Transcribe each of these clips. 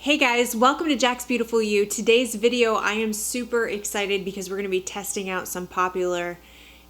Hey guys, welcome to Jack's Beautiful You. Today's video, I am super excited because we're going to be testing out some popular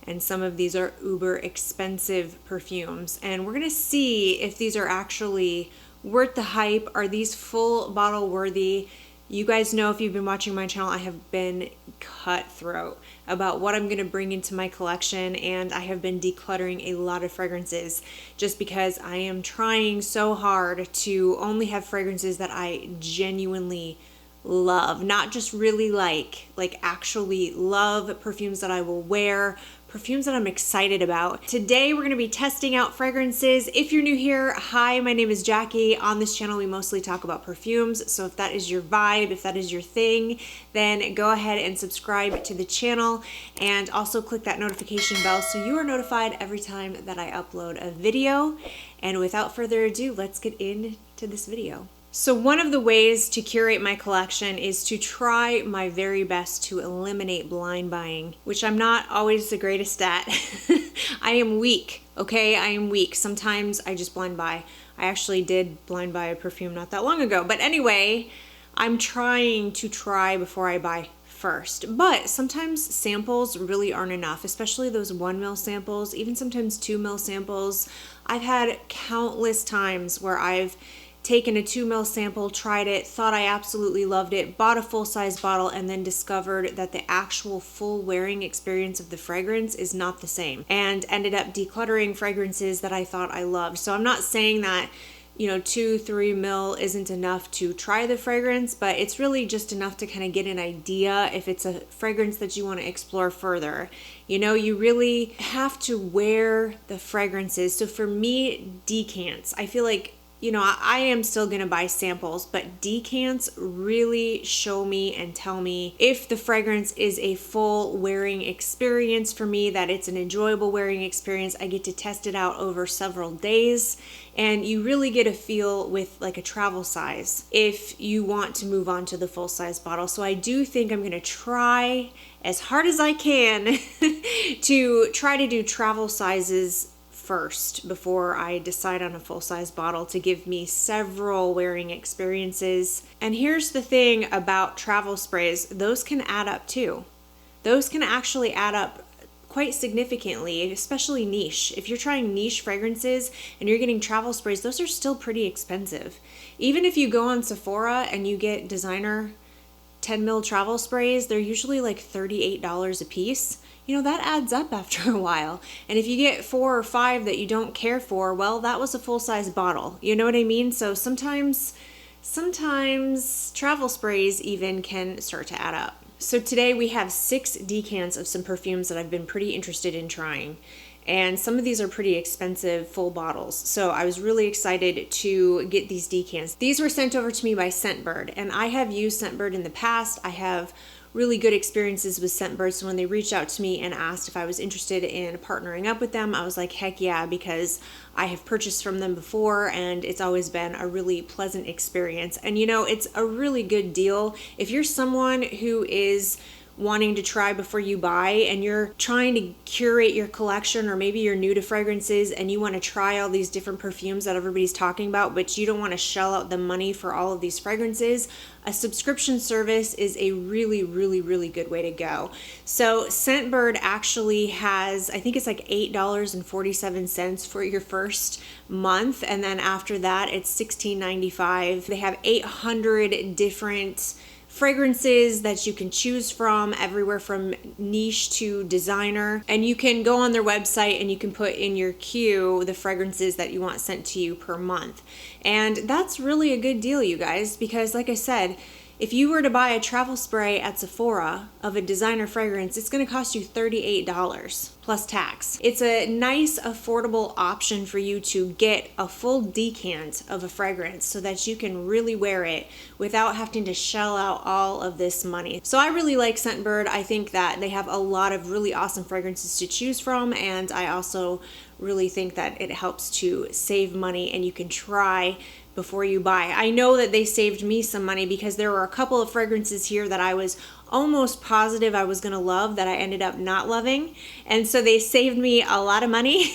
and some of these are uber expensive perfumes. And we're going to see if these are actually worth the hype. Are these full bottle worthy? You guys know, if you've been watching my channel, I have been cutthroat about what I'm going to bring into my collection, and I have been decluttering a lot of fragrances just because I am trying so hard to only have fragrances that I genuinely love, not just really like actually love, perfumes that I will wear, perfumes that I'm excited about. Today we're going to be testing out fragrances. If you're new here, hi, my name is Jackie. On this channel we mostly talk about perfumes, so if that is your vibe, if that is your thing, then go ahead and subscribe to the channel and also click that notification bell so you are notified every time that I upload a video. And without further ado, let's get into this video. So one of the ways to curate my collection is to try my very best to eliminate blind buying, which I'm not always the greatest at. I am weak, okay? I am weak. Sometimes I just blind buy. I actually did blind buy a perfume not that long ago. But anyway, I'm trying to try before I buy first. But sometimes samples really aren't enough, especially those 1 ml samples, even sometimes 2 ml samples. I've had countless times where I've taken a 2 ml sample, tried it, thought I absolutely loved it, bought a full-size bottle, and then discovered that the actual full wearing experience of the fragrance is not the same, and ended up decluttering fragrances that I thought I loved. So I'm not saying that 2-3 ml isn't enough to try the fragrance, but it's really just enough to kind of get an idea if it's a fragrance that you want to explore further. You really have to wear the fragrances. So for me, decants, I feel like I am still going to buy samples, but decants really show me and tell me if the fragrance is a full wearing experience for me, that it's an enjoyable wearing experience. I get to test it out over several days, and you really get a feel with like a travel size if you want to move on to the full size bottle. So I do think I'm going to try as hard as I can to try to do travel sizes first before I decide on a full-size bottle to give me several wearing experiences. And here's the thing about travel sprays, those can add up too. Those can actually add up quite significantly, especially niche. If you're trying niche fragrances and you're getting travel sprays, those are still pretty expensive. Even if you go on Sephora and you get designer 10 ml travel sprays, they're usually like $38 a piece. That adds up after a while. And if you get 4 or 5 that you don't care for, well, that was a full-size bottle. You know what I mean? So sometimes travel sprays even can start to add up. So today we have 6 decants of some perfumes that I've been pretty interested in trying. And some of these are pretty expensive full bottles. So I was really excited to get these decants. These were sent over to me by Scentbird, and I have used Scentbird in the past. I have really good experiences with Scentbird. So when they reached out to me and asked if I was interested in partnering up with them, I was like, heck yeah, because I have purchased from them before and it's always been a really pleasant experience. And it's a really good deal. If you're someone who is wanting to try before you buy and you're trying to curate your collection, or maybe you're new to fragrances and you want to try all these different perfumes that everybody's talking about, but you don't want to shell out the money for all of these fragrances, a subscription service is a really, really, really good way to go. So Scentbird actually has, I think it's like $8.47 for your first month, and then after that it's $16.95. They have 800 different fragrances that you can choose from, everywhere from niche to designer, and you can go on their website and you can put in your queue the fragrances that you want sent to you per month. And that's really a good deal, you guys, because like I said, if you were to buy a travel spray at Sephora of a designer fragrance, it's going to cost you $38 plus tax. It's a nice, affordable option for you to get a full decant of a fragrance so that you can really wear it without having to shell out all of this money. So I really like Scentbird. I think that they have a lot of really awesome fragrances to choose from, and I also really think that it helps to save money and you can try before you buy. I know that they saved me some money because there were a couple of fragrances here that I was almost positive I was gonna love that I ended up not loving. And so they saved me a lot of money.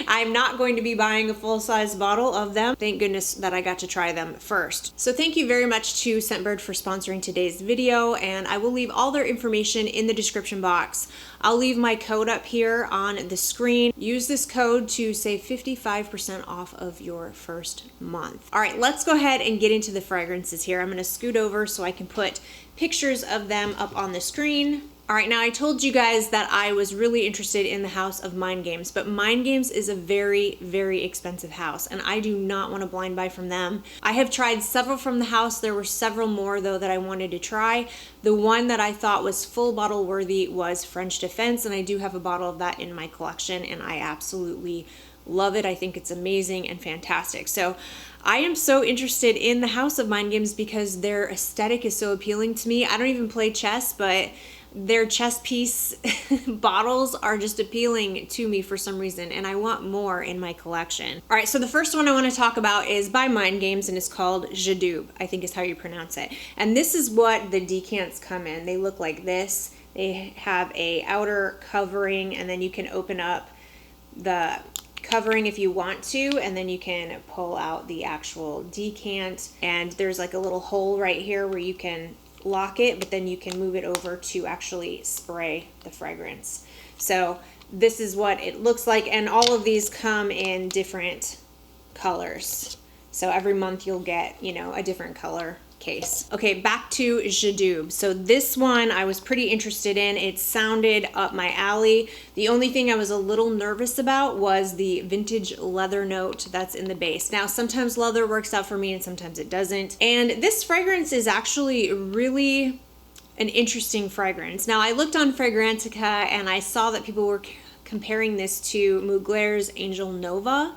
I'm not going to be buying a full-size bottle of them. Thank goodness that I got to try them first. So thank you very much to Scentbird for sponsoring today's video, and I will leave all their information in the description box. I'll leave my code up here on the screen. Use this code to save 55% off of your first month. All right, let's go ahead and get into the fragrances here. I'm gonna scoot over so I can put pictures of them up on the screen. All right, now I told you guys that I was really interested in the house of Mind Games, but Mind Games is a very, very expensive house, and I do not want to blind buy from them. I have tried several from the house. There were several more, though, that I wanted to try. The one that I thought was full bottle worthy was French Defense, and I do have a bottle of that in my collection, and I absolutely love it. I think it's amazing and fantastic. So I am so interested in the house of Mind Games because their aesthetic is so appealing to me. I don't even play chess, but their chess piece bottles are just appealing to me for some reason, and I want more in my collection. All right, so the first one I want to talk about is by Mind Games, and it's called Jadube, I think is how you pronounce it. And this is what the decants come in. They look like this. They have a outer covering, and then you can open up the covering if you want to, and then you can pull out the actual decant, and there's like a little hole right here where you can lock it, but then you can move it over to actually spray the fragrance. So this is what it looks like, and all of these come in different colors. So every month you'll get, you know, a different color case. Okay, back to Jadube. So this one I was pretty interested in. It sounded up my alley. The only thing I was a little nervous about was the vintage leather note that's in the base. Now, sometimes leather works out for me and sometimes it doesn't. And this fragrance is actually really an interesting fragrance. Now, I looked on Fragrantica and I saw that people were comparing this to Mugler's Angel Nova.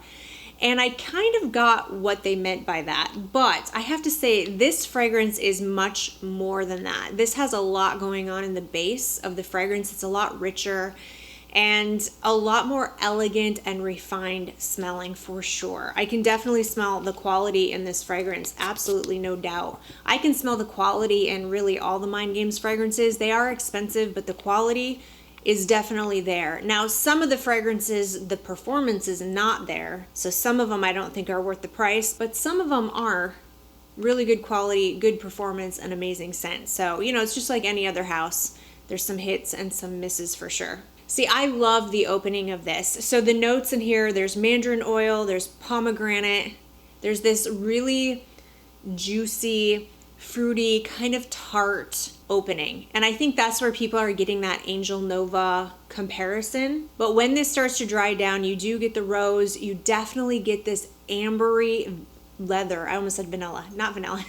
And I kind of got what they meant by that, but I have to say this fragrance is much more than that. This has a lot going on in the base of the fragrance. It's a lot richer and a lot more elegant and refined smelling for sure. I can definitely smell the quality in this fragrance, absolutely no doubt. I can smell the quality in really all the Mind Games fragrances. They are expensive, but the quality is definitely there. Now, some of the fragrances, the performance is not there. So some of them I don't think are worth the price, but some of them are really good quality, good performance, and amazing scent. So, you know, it's just like any other house. There's some hits and some misses for sure. See, I love the opening of this. So the notes in here, there's mandarin oil, there's pomegranate, there's this really juicy, fruity, kind of tart opening. And I think that's where people are getting that Angel Nova comparison. But when this starts to dry down, you do get the rose. You definitely get this ambery leather. I almost said vanilla, not vanilla.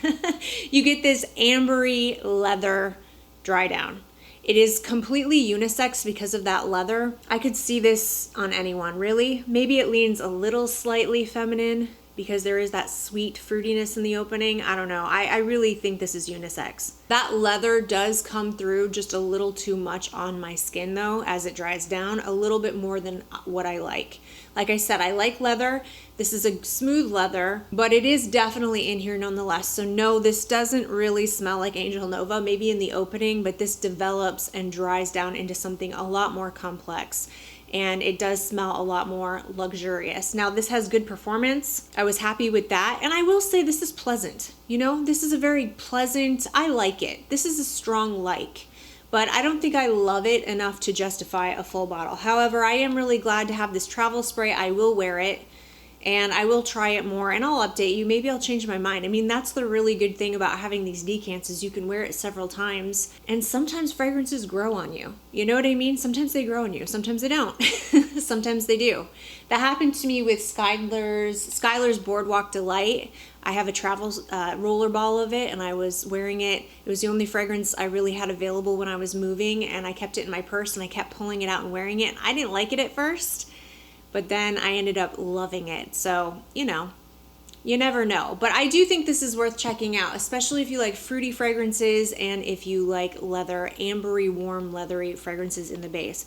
You get this ambery leather dry down. It is completely unisex because of that leather. I could see this on anyone, really. Maybe it leans a little slightly feminine because there is that sweet fruitiness in the opening. I don't know. I really think this is unisex. That leather does come through just a little too much on my skin though as it dries down, a little bit more than what I like. Like I said, I like leather. This is a smooth leather, but it is definitely in here nonetheless. So no, this doesn't really smell like Angel Nova, maybe in the opening, but this develops and dries down into something a lot more complex. And it does smell a lot more luxurious. Now, this has good performance. I was happy with that. And I will say this is pleasant. You know, this is a very pleasant, I like it. This is a strong like, but I don't think I love it enough to justify a full bottle. However, I am really glad to have this travel spray. I will wear it. And I will try it more and I'll update you. Maybe I'll change my mind. I mean, that's the really good thing about having these decants is you can wear it several times and sometimes fragrances grow on you. You know what I mean? Sometimes they grow on you. Sometimes they don't. Sometimes they do. That happened to me with Skylar's Boardwalk Delight. I have a travel roller ball of it and I was wearing it. It was the only fragrance I really had available when I was moving and I kept it in my purse and I kept pulling it out and wearing it. I didn't like it at first, but then I ended up loving it. So, you know, you never know. But I do think this is worth checking out, especially if you like fruity fragrances and if you like leather, ambery, warm, leathery fragrances in the base.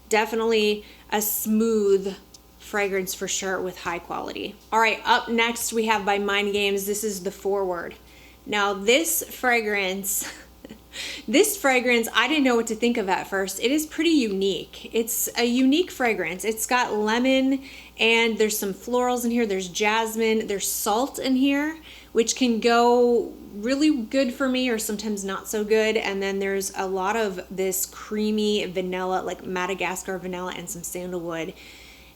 Definitely a smooth fragrance for sure with high quality. All right, up next we have by Mind Games. This is the Forward. Now this fragrance, This fragrance, I didn't know what to think of at first. It is pretty unique. It's a unique fragrance. It's got lemon and there's some florals in here. There's jasmine, there's salt in here, which can go really good for me or sometimes not so good. And then there's a lot of this creamy vanilla, like Madagascar vanilla and some sandalwood.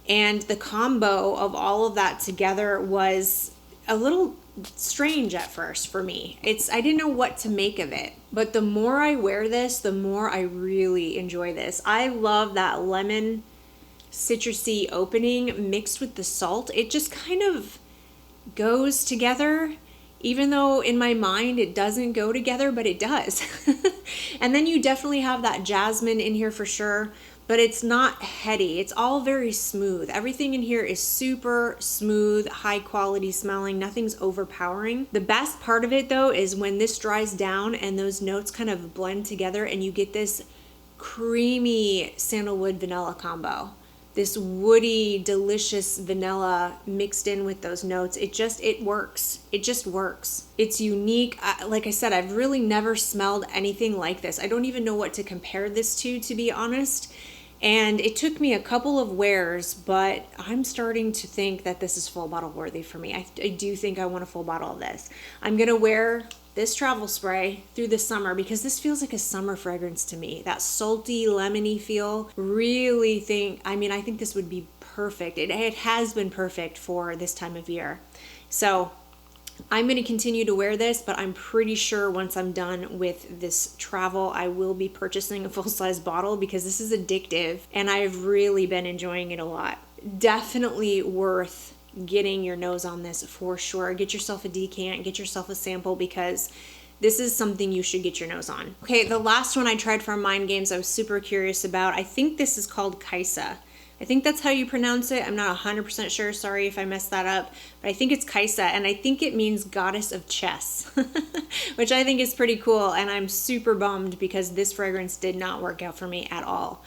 And the combo of all of that together was a little strange at first for me. I didn't know what to make of it, but the more I wear this, the more I really enjoy this. I love that lemon citrusy opening mixed with the salt. It just kind of goes together, even though in my mind it doesn't go together, but it does. And then you definitely have that jasmine in here for sure, but it's not heady. It's all very smooth. Everything in here is super smooth, high quality smelling. Nothing's overpowering. The best part of it though is when this dries down and those notes kind of blend together and you get this creamy sandalwood vanilla combo. This woody, delicious vanilla mixed in with those notes. It works. It just works. It's unique. Like I said, I've really never smelled anything like this. I don't even know what to compare this to be honest. And it took me a couple of wears, but I'm starting to think that this is full bottle worthy for me. I do think I want a full bottle of this. I'm gonna wear this travel spray through the summer because this feels like a summer fragrance to me. That salty, lemony feel. I think this would be perfect. It has been perfect for this time of year. So I'm going to continue to wear this, but I'm pretty sure once I'm done with this travel, I will be purchasing a full-size bottle because this is addictive and I've really been enjoying it a lot. Definitely worth getting your nose on this for sure. Get yourself a decant, get yourself a sample because this is something you should get your nose on. Okay, the last one I tried from Mind Games I was super curious about. I think this is called Kaisa. I think that's how you pronounce it. I'm not 100% sure. Sorry if I messed that up. But I think it's Kaisa, and I think it means goddess of chess, which I think is pretty cool. And I'm super bummed because this fragrance did not work out for me at all.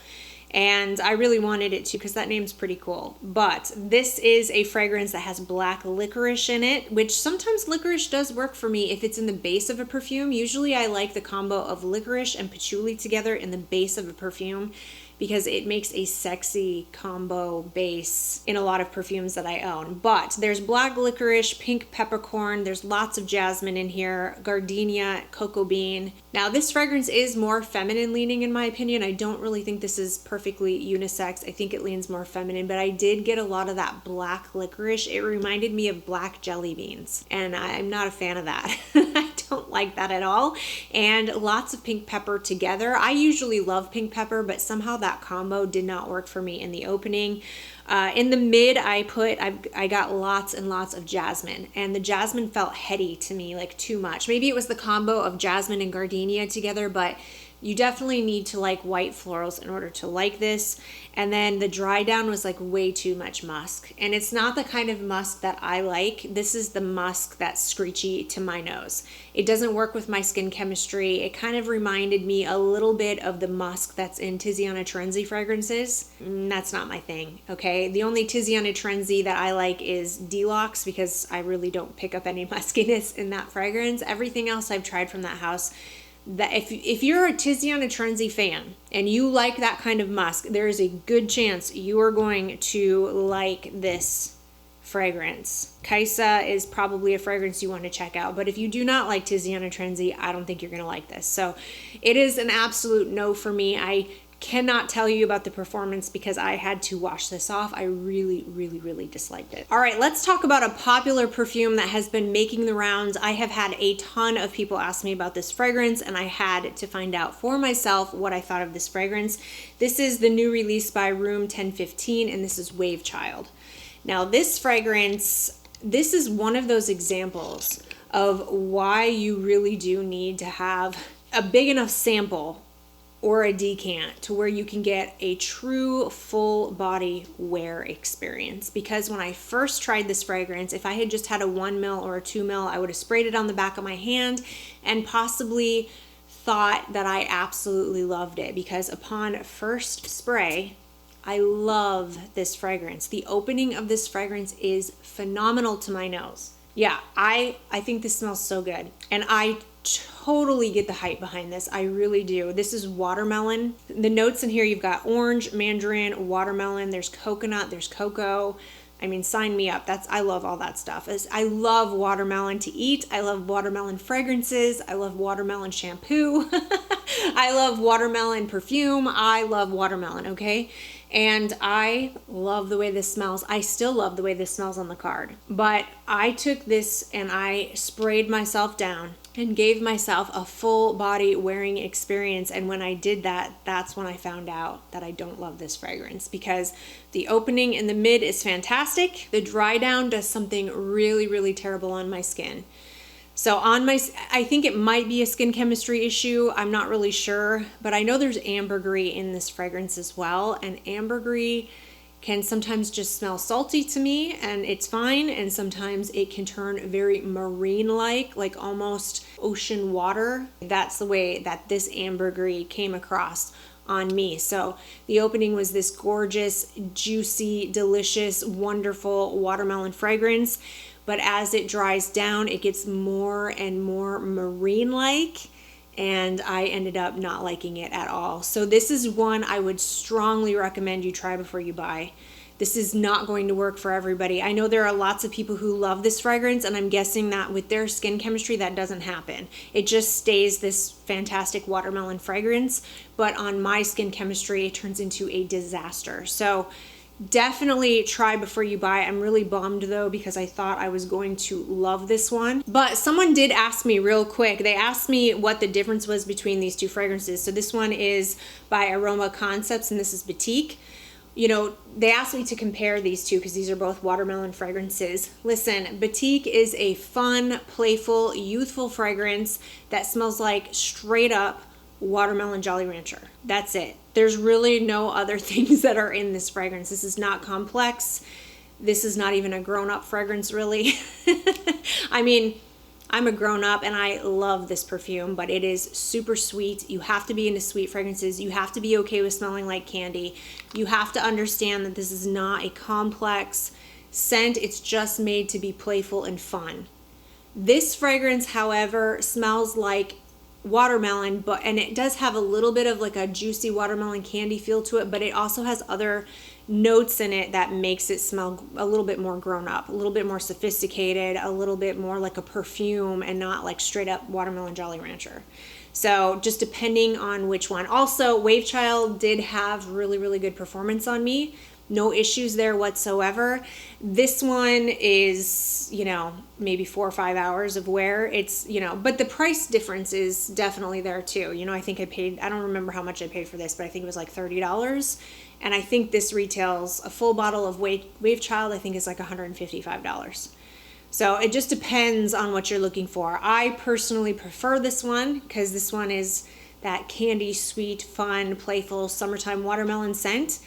And I really wanted it to because that name's pretty cool. But this is a fragrance that has black licorice in it, which sometimes licorice does work for me if it's in the base of a perfume. Usually I like the combo of licorice and patchouli together in the base of a perfume because it makes a sexy combo base in a lot of perfumes that I own. But there's black licorice, pink peppercorn, there's lots of jasmine in here, gardenia, cocoa bean. Now this fragrance is more feminine leaning in my opinion. I don't really think this is perfectly unisex. I think it leans more feminine, but I did get a lot of that black licorice. It reminded me of black jelly beans, and I'm not a fan of that. I don't like that at all. And lots of pink pepper together. I usually love pink pepper, but somehow that combo did not work for me in the opening. In the mid, I got lots and lots of jasmine, and the jasmine felt heady to me, like too much. Maybe it was the combo of jasmine and gardenia together, but you definitely need to like white florals in order to like this. And then the dry down was like way too much musk. And it's not the kind of musk that I like. This is the musk that's screechy to my nose. It doesn't work with my skin chemistry. It kind of reminded me a little bit of the musk that's in Tiziana Trenzi fragrances. That's not my thing, okay? The only Tiziana Trenzi that I like is Deluxe because I really don't pick up any muskiness in that fragrance. Everything else I've tried from that house, that if you're a Tiziana Trenzi fan and you like that kind of musk, there is a good chance you are going to like this fragrance. Kaisa is probably a fragrance you want to check out, but if you do not like Tiziana Trenzi, I don't think you're going to like this. So it is an absolute no for me. I cannot tell you about the performance because I had to wash this off. I really, really, really disliked it. All right, let's talk about a popular perfume that has been making the rounds. I have had a ton of people ask me about this fragrance, and I had to find out for myself what I thought of this fragrance. This is the new release by Room 1015, and this is Wave Child. Now, this fragrance, this is one of those examples of why you really do need to have a big enough sample or a decant to where you can get a true full body wear experience. Because when I first tried this fragrance, if I had just had a 1 ml or a 2 ml, I would have sprayed it on the back of my hand and possibly thought that I absolutely loved it, because upon first spray, I love this fragrance. The opening of this fragrance is phenomenal to my nose. Yeah, I think this smells so good. And I totally get the hype behind this. I really do. This is watermelon. The notes in here, you've got orange, mandarin, watermelon, there's coconut, there's cocoa. I mean, sign me up. I love all that stuff. I love watermelon to eat. I love watermelon fragrances. I love watermelon shampoo. I love watermelon perfume. I love watermelon, okay? And I love the way this smells. I still love the way this smells on the card. But I took this and I sprayed myself down and gave myself a full body wearing experience. And when I did that, that's when I found out that I don't love this fragrance, because the opening in the mid is fantastic. The dry down does something really, really terrible on my skin. So I think it might be a skin chemistry issue. I'm not really sure, but I know there's ambergris in this fragrance as well. And ambergris can sometimes just smell salty to me, and it's fine. And sometimes it can turn very marine-like, like almost ocean water. That's the way that this ambergris came across on me. So the opening was this gorgeous, juicy, delicious, wonderful watermelon fragrance. But as it dries down, it gets more and more marine-like, and I ended up not liking it at all. So this is one I would strongly recommend you try before you buy. This is not going to work for everybody. I know there are lots of people who love this fragrance, and I'm guessing that with their skin chemistry, that doesn't happen. It just stays this fantastic watermelon fragrance, but on my skin chemistry, it turns into a disaster. So definitely try before you buy. I'm really bummed though, because I thought I was going to love this one. But someone did ask me real quick. They asked me what the difference was between these two fragrances. So this one is by Aroma Concepts and this is Batik. You know, they asked me to compare these two because these are both watermelon fragrances. Listen, Batik is a fun, playful, youthful fragrance that smells like straight up watermelon Jolly Rancher. That's it. There's really no other things that are in this fragrance. This is not complex. This is not even a grown-up fragrance, really. I mean, I'm a grown-up and I love this perfume, but it is super sweet. You have to be into sweet fragrances. You have to be okay with smelling like candy. You have to understand that this is not a complex scent. It's just made to be playful and fun. This fragrance, however, smells like watermelon, and it does have a little bit of like a juicy watermelon candy feel to it, but it also has other notes in it that makes it smell a little bit more grown up, a little bit more sophisticated, a little bit more like a perfume and not like straight up watermelon Jolly Rancher. So just depending on which one. Also, Wave Child did have really, really good performance on me. No issues there whatsoever. This one is, you know, maybe 4 or 5 hours of wear. It's, you know, but the price difference is definitely there too. You know, I think I don't remember how much I paid for this, but I think it was like $30. And I think this retails a full bottle of Wave Child, I think is like $155. So it just depends on what you're looking for. I personally prefer this one because this one is that candy, sweet, fun, playful summertime watermelon scent.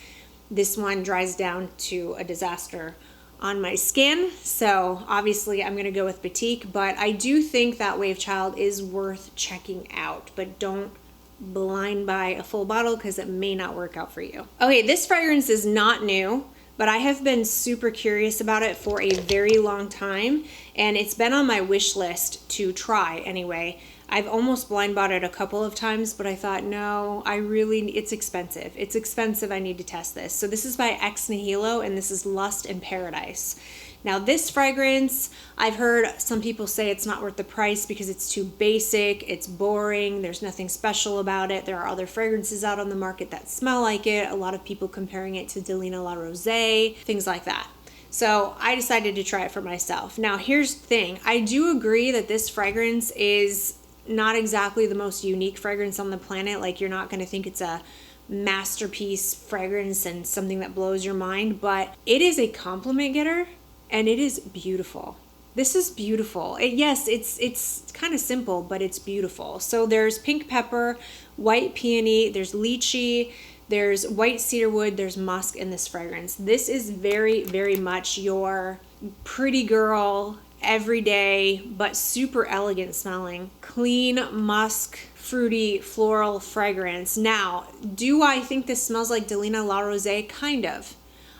This one dries down to a disaster on my skin. So obviously I'm going to go with Batik, but I do think that Wave Child is worth checking out, but don't blind buy a full bottle because it may not work out for you. Okay, this fragrance is not new, but I have been super curious about it for a very long time, and it's been on my wish list to try anyway. I've almost blind bought it a couple of times, but I thought, no, it's expensive. It's expensive, I need to test this. So this is by Ex Nihilo, and this is Lust in Paradise. Now this fragrance, I've heard some people say it's not worth the price because it's too basic, it's boring, there's nothing special about it. There are other fragrances out on the market that smell like it. A lot of people comparing it to Delina La Rose, things like that. So I decided to try it for myself. Now here's the thing, I do agree that this fragrance is not exactly the most unique fragrance on the planet. Like, you're not going to think it's a masterpiece fragrance and something that blows your mind, but it is a compliment getter and it is beautiful. This is beautiful. Yes, it's kind of simple, but it's beautiful. So there's pink pepper, white peony, there's lychee, there's white cedarwood, there's musk in this fragrance. This is very, very much your pretty girl, everyday, but super elegant smelling, clean musk, fruity, floral fragrance. Now, do I think this smells like Delina La Rose? Kind of.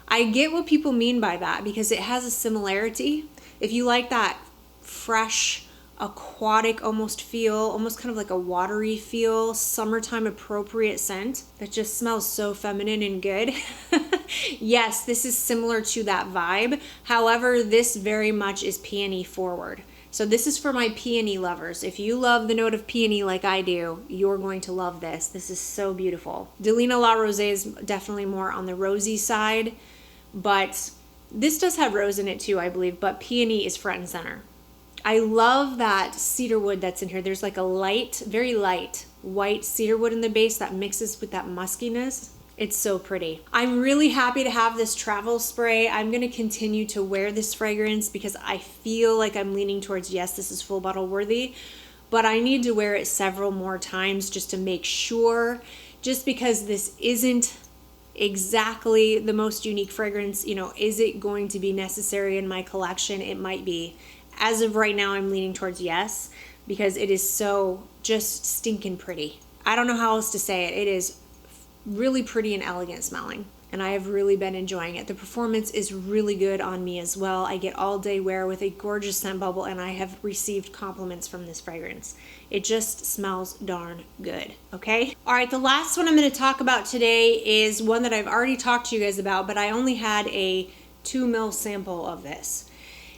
I get what people mean by that because it has a similarity. If you like that fresh, aquatic almost feel, almost kind of like a watery feel, summertime appropriate scent that just smells so feminine and good. Yes, this is similar to that vibe. However, this very much is peony forward. So this is for my peony lovers. If you love the note of peony like I do, you're going to love this. This is so beautiful. Delina La Rose is definitely more on the rosy side, but this does have rose in it too, I believe, but peony is front and center. I love that cedar wood that's in here. There's like a light, very light white cedar wood in the base that mixes with that muskiness. It's so pretty. I'm really happy to have this travel spray. I'm gonna continue to wear this fragrance because I feel like I'm leaning towards, yes, this is full bottle worthy, but I need to wear it several more times just to make sure, just because this isn't exactly the most unique fragrance, you know, is it going to be necessary in my collection? It might be. As of right now, I'm leaning towards yes, because it is so just stinking pretty. I don't know how else to say it. It is really pretty and elegant smelling, and I have really been enjoying it. The performance is really good on me as well. I get all day wear with a gorgeous scent bubble, and I have received compliments from this fragrance. It just smells darn good, okay? All right, the last one I'm gonna talk about today is one that I've already talked to you guys about, but I only had a 2 ml sample of this.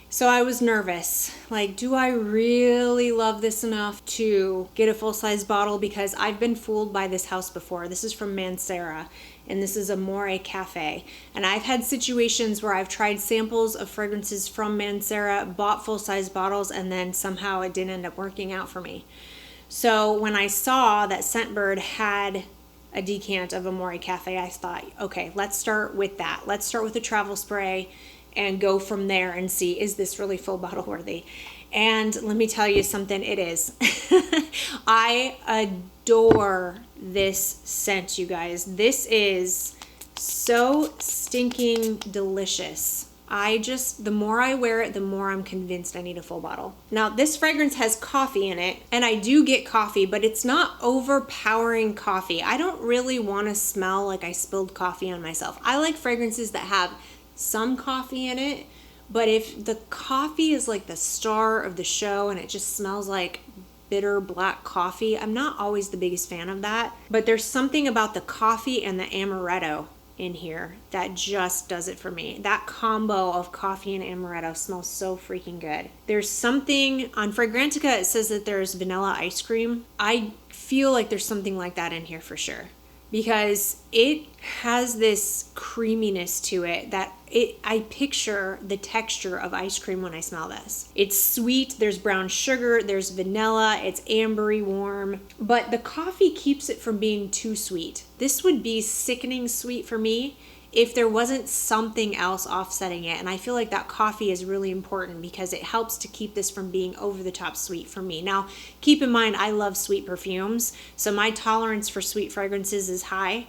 So I was nervous, like, do I really love this enough to get a full-size bottle? Because I've been fooled by this house before. This is from Mancera, and this is Amore Cafe. And I've had situations where I've tried samples of fragrances from Mancera, bought full-size bottles, and then somehow it didn't end up working out for me. So when I saw that Scentbird had a decant of Amore Cafe, I thought, okay, let's start with that. Let's start with the travel spray and go from there and see, is this really full bottle worthy? And let me tell you something, it is. I adore this scent, you guys. This is so stinking delicious. The more I wear it, the more I'm convinced I need a full bottle. Now, this fragrance has coffee in it, and I do get coffee, but it's not overpowering coffee. I don't really want to smell like I spilled coffee on myself. I like fragrances that have some coffee in it, but if the coffee is like the star of the show and it just smells like bitter black coffee, I'm not always the biggest fan of that. But there's something about the coffee and the amaretto in here that just does it for me. That combo of coffee and amaretto smells so freaking good. There's something on Fragrantica, it says that there's vanilla ice cream. I feel like there's something like that in here for sure, because it has this creaminess to it that I picture the texture of ice cream when I smell this. It's sweet, there's brown sugar, there's vanilla, it's ambery warm, but the coffee keeps it from being too sweet. This would be sickening sweet for me if there wasn't something else offsetting it. And I feel like that coffee is really important because it helps to keep this from being over the top sweet for me. Now, keep in mind, I love sweet perfumes, so my tolerance for sweet fragrances is high.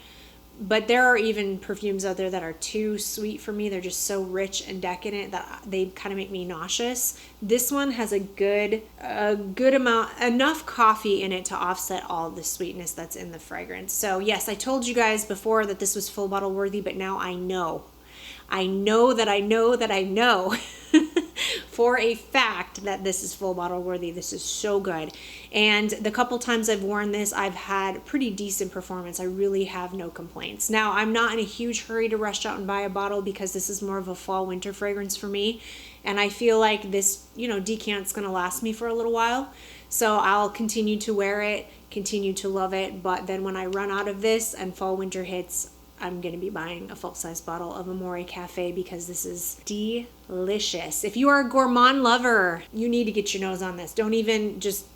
But there are even perfumes out there that are too sweet for me. They're just so rich and decadent that they kind of make me nauseous. This one has a good amount, enough coffee in it to offset all the sweetness that's in the fragrance. So yes, I told you guys before that this was full bottle worthy, but now I know. I know for a fact that this is full bottle worthy. This is so good. And the couple times I've worn this, I've had pretty decent performance. I really have no complaints. Now, I'm not in a huge hurry to rush out and buy a bottle because this is more of a fall winter fragrance for me. And I feel like this, decant's gonna last me for a little while. So I'll continue to wear it, continue to love it. But then when I run out of this and fall winter hits, I'm going to be buying a full-size bottle of Amore Cafe because this is delicious. If you are a gourmand lover, you need to get your nose on this. Don't even just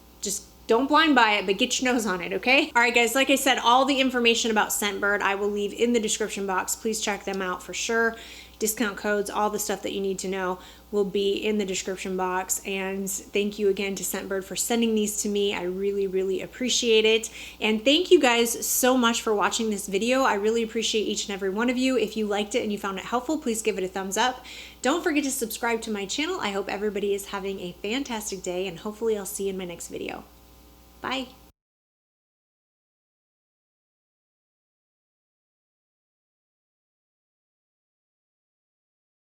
don't blind buy it, but get your nose on it, okay? All right, guys, like I said, all the information about Scentbird I will leave in the description box. Please check them out for sure. Discount codes, all the stuff that you need to know will be in the description box. And thank you again to Scentbird for sending these to me. I really, really appreciate it. And thank you guys so much for watching this video. I really appreciate each and every one of you. If you liked it and you found it helpful, please give it a thumbs up. Don't forget to subscribe to my channel. I hope everybody is having a fantastic day, and hopefully I'll see you in my next video. Bye.